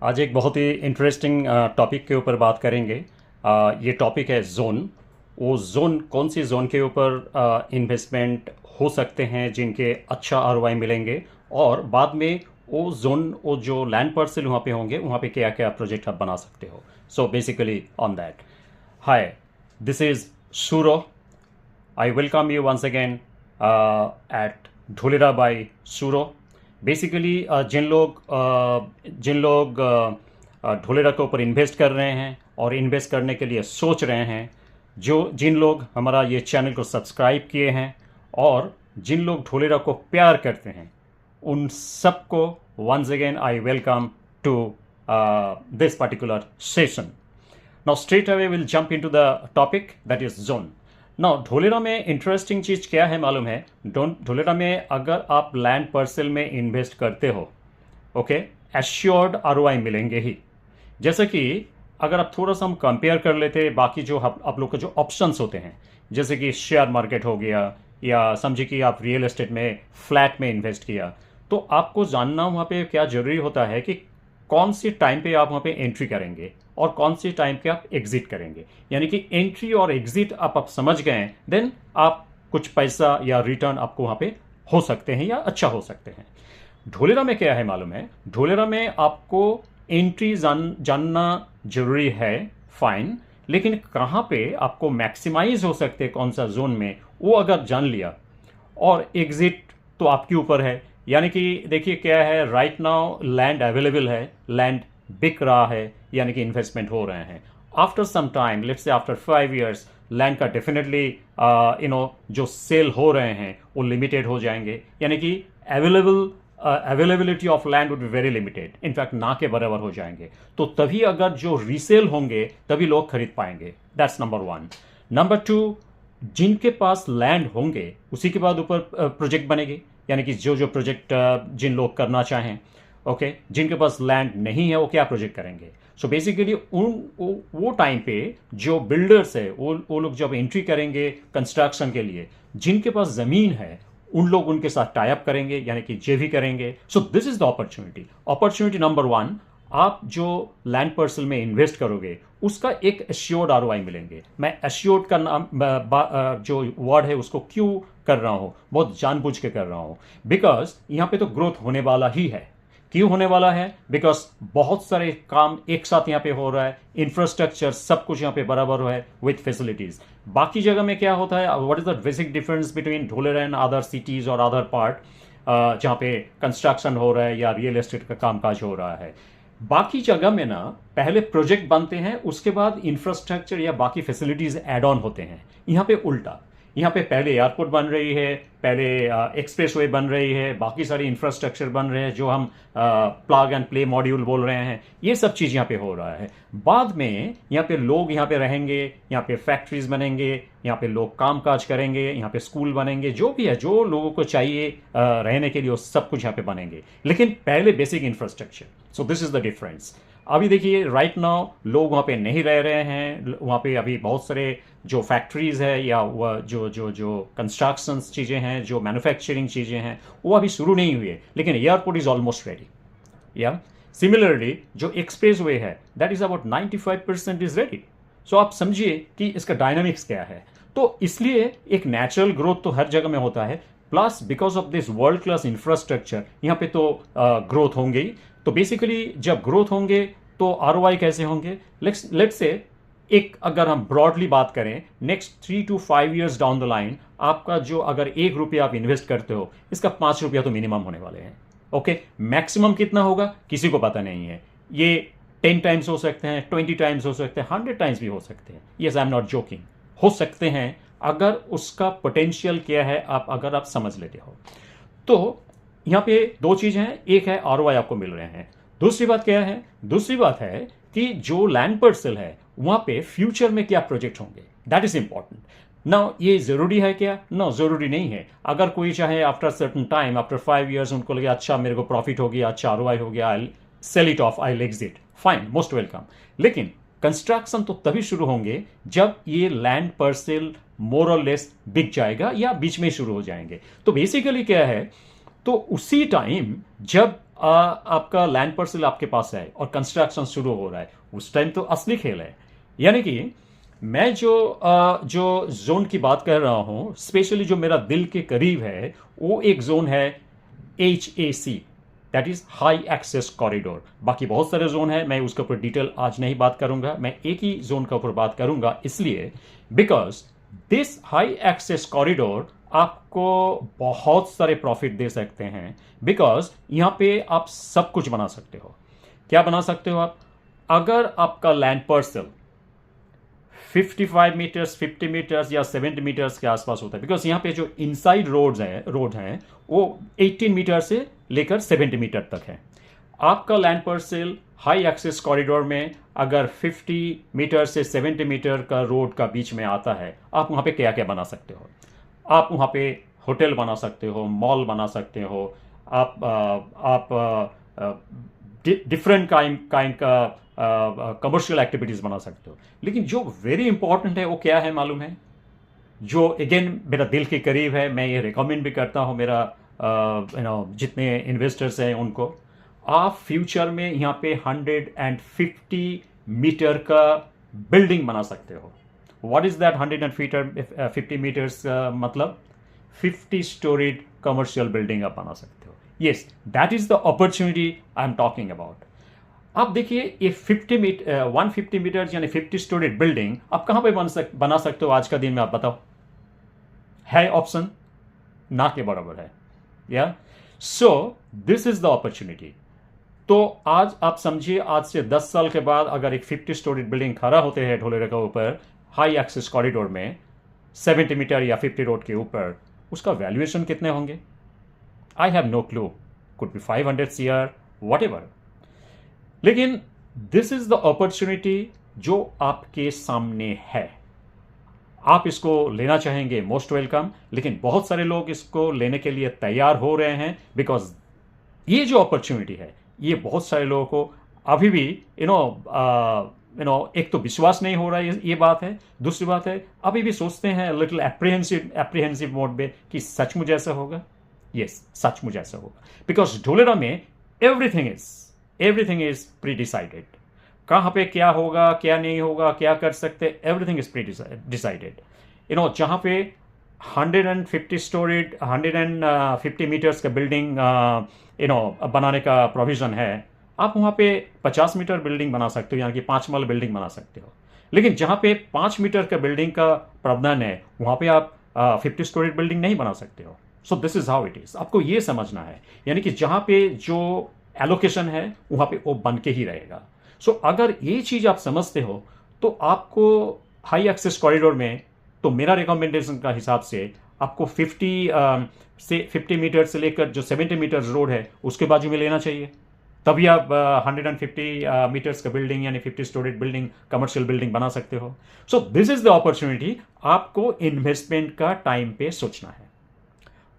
आज एक बहुत ही इंटरेस्टिंग टॉपिक के ऊपर बात करेंगे। ये टॉपिक है जोन। वो जोन कौन सी जोन के ऊपर इन्वेस्टमेंट हो सकते हैं जिनके अच्छा आरओआई मिलेंगे, और बाद में वो जोन, वो जो लैंड पार्सल वहाँ पे होंगे, वहाँ पे क्या क्या प्रोजेक्ट आप बना सकते हो। So basically on that, hi, this is Suro. I welcome you once again at Dholera by Suro. Basically जिन लोग ढोलेरा के ऊपर इन्वेस्ट कर रहे हैं और इन्वेस्ट करने के लिए सोच रहे हैं, जिन लोग हमारा ये चैनल को सब्सक्राइब किए हैं और जिन लोग ढोलेरा को प्यार करते हैं, उन सबको once again I welcome to this particular session. Now straight away we'll jump into the topic, that is zone. Now Dholera में इंटरेस्टिंग चीज़ क्या है मालूम है? ढोलेरा में अगर आप लैंड पार्सल में इन्वेस्ट करते हो, ओके, एश्योर्ड आरओआई मिलेंगे ही। जैसे कि अगर आप थोड़ा सा हम कंपेयर कर लेते बाकी जो आप लोग के जो ऑप्शंस होते हैं, जैसे कि शेयर मार्केट हो गया, या समझिए कि आप रियल एस्टेट में फ्लैट में इन्वेस्ट किया, तो आपको जानना वहाँ पे क्या ज़रूरी होता है कि कौन सी टाइम पे आप वहाँ पे एंट्री करेंगे और कौन सी टाइम पे आप एग्जिट करेंगे। यानी कि एंट्री और एग्जिट आप समझ गए, देन आप कुछ पैसा या रिटर्न आपको वहाँ पे हो सकते हैं या अच्छा हो सकते हैं। ढोलेरा में क्या है मालूम है? ढोलेरा में आपको एंट्री जानना जरूरी है, फाइन, लेकिन कहाँ पे आपको मैक्सिमाइज हो सकते हैं कौन सा जोन में, वो अगर जान लिया, और एग्जिट तो आपके ऊपर है। यानी कि देखिए क्या है, राइट नाउ लैंड अवेलेबल है, लैंड बिक रहा है, यानी कि इन्वेस्टमेंट हो रहे हैं। After some time, let's say after 5 years, land का डेफिनेटली जो सेल हो रहे हैं वो लिमिटेड हो जाएंगे। यानी कि availability of land would be very limited, in fact ना के बराबर हो जाएंगे। तो तभी अगर जो रीसेल होंगे तभी लोग खरीद पाएंगे। That's number 1। नंबर 2, जिनके पास लैंड होंगे उसी के बाद ऊपर प्रोजेक्ट बनेंगे। यानी कि जो प्रोजेक्ट जिन लोग करना चाहें, ओके, जिनके पास लैंड नहीं है वो क्या प्रोजेक्ट करेंगे। सो बेसिकली वो टाइम पे जो बिल्डर्स है वो लोग जब एंट्री करेंगे कंस्ट्रक्शन के लिए, जिनके पास ज़मीन है उन लोग उनके साथ टाई अप करेंगे, यानी कि जेवी करेंगे। So this is the opportunity number 1। आप जो लैंड पार्सल में इन्वेस्ट करोगे उसका एक एश्योर्ड आरओआई मिलेंगे। मैं एश्योर्ड का नाम जो वर्ड है उसको क्यों कर रहा हूँ, बहुत जानबूझ के कर रहा हूँ, बिकॉज यहाँ पे तो ग्रोथ होने वाला ही है। क्यों होने वाला है? बिकॉज बहुत सारे काम एक साथ यहाँ पे हो रहा है, इंफ्रास्ट्रक्चर सब कुछ यहाँ पे बराबर है विथ फैसिलिटीज। बाकी जगह में क्या होता है, what is the basic difference between Dholera and other cities और अदर पार्ट जहाँ पे कंस्ट्रक्शन हो रहा है या रियल एस्टेट का कामकाज हो रहा है। बाकी जगह में ना पहले प्रोजेक्ट बनते हैं, उसके बाद इंफ्रास्ट्रक्चर या बाकी फैसिलिटीज एड ऑन होते हैं। यहाँ पे उल्टा, यहाँ पे पहले एयरपोर्ट बन रही है, पहले एक्सप्रेसवे बन रही है, बाकी सारी इंफ्रास्ट्रक्चर बन रहे हैं जो हम प्लग एंड प्ले मॉड्यूल बोल रहे हैं, ये सब चीज़ यहाँ पे हो रहा है। बाद में यहाँ पे लोग यहाँ पे रहेंगे, यहाँ पे फैक्ट्रीज बनेंगे, यहाँ पे लोग काम काज करेंगे, यहाँ पे स्कूल बनेंगे, जो भी है जो लोगों को चाहिए रहने के लिए वो सब कुछ यहाँ पे बनेंगे, लेकिन पहले basic infrastructure. So this is the difference. अभी देखिए राइट नाउ लोग वहाँ पे नहीं रह रहे हैं, वहाँ पे अभी बहुत सारे जो फैक्ट्रीज है या जो कंस्ट्रक्शन चीज़ें हैं, जो मैन्युफैक्चरिंग चीज़ें हैं, वो अभी शुरू नहीं हुई है, लेकिन एयरपोर्ट इज ऑलमोस्ट रेडी। या सिमिलरली जो एक्सप्रेस वे है that is about 95% is ready. So आप समझिए कि इसका डायनामिक्स क्या है। तो इसलिए एक नेचुरल ग्रोथ तो हर जगह में होता है, plus because of this world class infrastructure यहाँ पे तो ग्रोथ होंगे ही। तो बेसिकली जब ग्रोथ होंगे तो आरओआई कैसे होंगे, लेट्स से एक अगर हम ब्रॉडली बात करें, next 3 to 5 years down the line आपका जो अगर 1 रुपया आप इन्वेस्ट करते हो, इसका 5 रुपया तो मिनिमम होने वाले हैं। ओके, मैक्सिमम कितना होगा किसी को पता नहीं है। ये 10 टाइम्स हो सकते हैं, 20 टाइम्स हो सकते हैं, 100 टाइम्स भी हो सकते हैं। Yes, I am not joking, हो सकते हैं अगर उसका पोटेंशियल क्या है अगर आप समझ लेते हो। तो यहाँ पे 2 चीज़ हैं, एक है आरओआई आपको मिल रहे हैं, दूसरी बात क्या है, दूसरी बात है कि जो लैंड पार्सल है वहाँ पे फ्यूचर में क्या प्रोजेक्ट होंगे, दैट इज इंपॉर्टेंट। ना ये ज़रूरी है क्या? नो, ज़रूरी नहीं है। अगर कोई चाहे after certain time, after 5 years उनको लगे अच्छा मेरे को प्रॉफिट हो गया, अच्छा आरओआई हो गया, I sell it off, I exit, fine, most welcome. लेकिन कंस्ट्रक्शन तो तभी शुरू होंगे जब ये लैंड पार्सल मोर और लेस बिक जाएगा या बीच में शुरू हो जाएंगे। तो बेसिकली क्या है, तो उसी टाइम जब आपका लैंड पार्सल आपके पास है और कंस्ट्रक्शन शुरू हो रहा है, उस टाइम तो असली खेल है। यानी कि मैं जो जोन की बात कर रहा हूं, स्पेशली जो मेरा दिल के करीब है, वो एक जोन है HAC, that is high access corridor. बाकी बहुत सारे जोन है, मैं उसके ऊपर डिटेल आज नहीं बात करूंगा, मैं एक ही जोन के ऊपर बात करूंगा, इसलिए because this high access corridor आपको बहुत सारे प्रॉफिट दे सकते हैं, बिकॉज यहां पे आप सब कुछ बना सकते हो। क्या बना सकते हो आप? अगर आपका लैंड पार्सल 55 मीटर्स, 50 मीटर्स या 70 मीटर्स के आसपास होता है, बिकॉज यहाँ पे जो इनसाइड रोड हैं वो 18 मीटर से लेकर 70 मीटर तक है। आपका land parcel high access corridor में अगर 50 मीटर से 70 मीटर का रोड का बीच में आता है, आप वहाँ पे क्या क्या बना सकते हो? आप वहाँ पे होटल बना सकते हो, मॉल बना सकते हो, आप डिफरेंट काइंड का कमर्शियल एक्टिविटीज़ बना सकते हो। लेकिन जो वेरी इंपॉर्टेंट है वो क्या है मालूम है? जो अगेन मेरा दिल के करीब है, मैं ये रिकमेंड भी करता हूँ मेरा जितने इन्वेस्टर्स हैं उनको, आप फ्यूचर में यहाँ पे 150 मीटर का बिल्डिंग बना सकते हो। What is that 150 metres? मतलब 50 स्टोरीड कमर्शियल बिल्डिंग आप बना सकते हो। Yes, that is the opportunity I am talking about. आप देखिए ये 150 मीटर्स यानी 50 स्टोरीड बिल्डिंग आप कहां पे बना सकते हो आज का दिन में? आप बताओ, है ऑप्शन? ना के बराबर है। या so this is the opportunity. तो आज आप समझिए, आज से 10 साल के बाद अगर एक 50 स्टोरीड बिल्डिंग खड़ा होते हैं ढोलेरा के ऊपर हाई एक्सेस कॉरिडोर में 70 मीटर या 50 रोड के ऊपर, उसका वैल्यूएशन कितने होंगे? I have no clue, could be 500 CR, whatever. लेकिन दिस इज द अपॉर्चुनिटी जो आपके सामने है। आप इसको लेना चाहेंगे, मोस्ट वेलकम। लेकिन बहुत सारे लोग इसको लेने के लिए तैयार हो रहे हैं, बिकॉज ये जो अपॉर्चुनिटी है ये बहुत सारे लोगों को अभी भी एक तो विश्वास नहीं हो रहा है, ये बात है। दूसरी बात है, अभी भी सोचते हैं लिटिल एप्रीहेंसिव मोड में कि सचमुच ऐसा होगा। यस, सचमुच ऐसा होगा, बिकॉज ढोलेरा में एवरीथिंग इज प्री डिसाइडेड। कहाँ पे क्या होगा, क्या नहीं होगा, क्या कर सकते, एवरीथिंग इज प्री डिसाइडेड। जहाँ पे 150 स्टोरीड 150 मीटर्स का बिल्डिंग बनाने का प्रोविजन है, आप वहाँ पे 50 मीटर बिल्डिंग बना सकते हो, यानी कि 5 महल बिल्डिंग बना सकते हो। लेकिन जहाँ पे 5 मीटर का बिल्डिंग का प्रावधान है, वहाँ पे आप 50 स्टोरीड बिल्डिंग नहीं बना सकते हो। So this is how it is. आपको ये समझना है, यानी कि जहाँ पे जो एलोकेशन है वहाँ पे वो बन के ही रहेगा। सो अगर ये चीज़ आप समझते हो तो आपको हाई एक्सेस कॉरिडोर में, तो मेरा रिकमेंडेशन का हिसाब से आपको 50 मीटर से लेकर जो 70 मीटर रोड है उसके बाजू में लेना चाहिए। तभी आप 150 मीटर्स का बिल्डिंग यानी 50 स्टोरीड बिल्डिंग, कमर्शियल बिल्डिंग बना सकते हो। So this is the opportunity. आपको इन्वेस्टमेंट का टाइम पे सोचना है।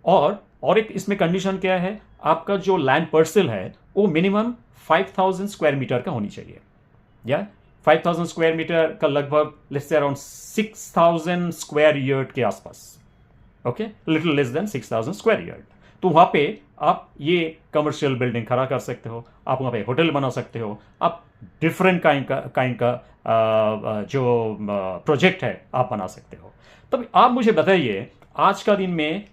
और एक इसमें कंडीशन क्या है, आपका जो लैंड पार्सल है वो मिनिमम 5000 स्क्वायर मीटर का होनी चाहिए। या 5000 स्क्वायर मीटर का लगभग let's say around 6000 square yard के आसपास। Okay, little less than 6000 square yard. तो वहां पे आप ये कमर्शियल बिल्डिंग खड़ा कर सकते हो, आप वहां पे होटल बना सकते हो, आप डिफरेंट काइंड का जो प्रोजेक्ट है आप बना सकते हो। तब आप मुझे बताइए, आज का दिन में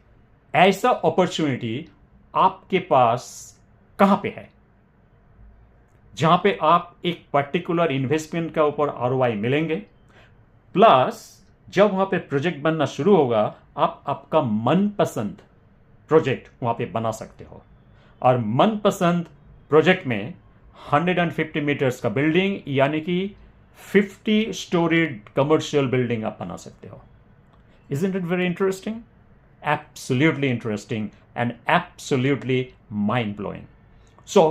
ऐसा अपॉर्चुनिटी आपके पास कहां पे है जहां पे आप एक पर्टिकुलर इन्वेस्टमेंट का ऊपर ROI मिलेंगे, प्लस जब वहां पे प्रोजेक्ट बनना शुरू होगा आप आपका मनपसंद प्रोजेक्ट वहां पे बना सकते हो। और मनपसंद प्रोजेक्ट में 150 मीटर्स का बिल्डिंग यानी कि 50 स्टोरीड कमर्शियल बिल्डिंग आप बना सकते हो। Isn't it very interesting? Absolutely interesting and absolutely mind blowing. So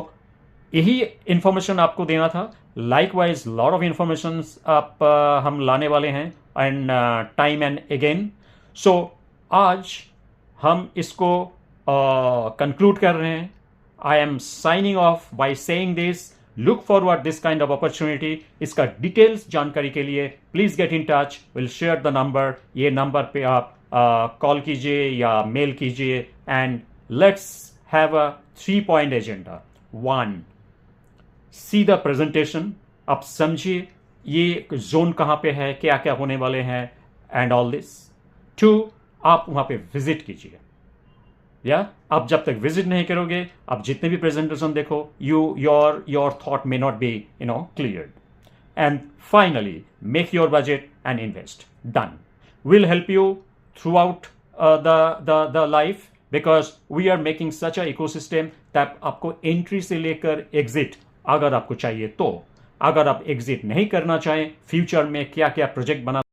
यही इंफॉर्मेशन आपको देना था। लाइकवाइज लॉट ऑफ इंफॉर्मेशन आप हम लाने वाले हैं एंड टाइम एंड अगेन। सो आज हम इसको कंक्लूड कर रहे हैं। I am signing off by saying this, look forward this kind of opportunity. इसका डिटेल्स जानकारी के लिए please get in touch, will share the number. ये नंबर पे आप कॉल कीजिए या मेल कीजिए and let's have a 3 point agenda. 1, see the presentation, आप समझिए ये जोन कहाँ पे है, क्या क्या होने वाले हैं एंड ऑल दिस। 2, आप वहाँ पे विजिट कीजिए। या आप जब तक विजिट नहीं करोगे, आप जितने भी प्रेजेंटेशन देखो, your thought may not be clear. And finally, make your budget and invest. Done. We'll help you throughout the life, because we are making such a ecosystem that आपको एंट्री से लेकर exit अगर आपको चाहिए तो, अगर आप एग्जिट नहीं करना चाहें, फ्यूचर में क्या क्या प्रोजेक्ट बना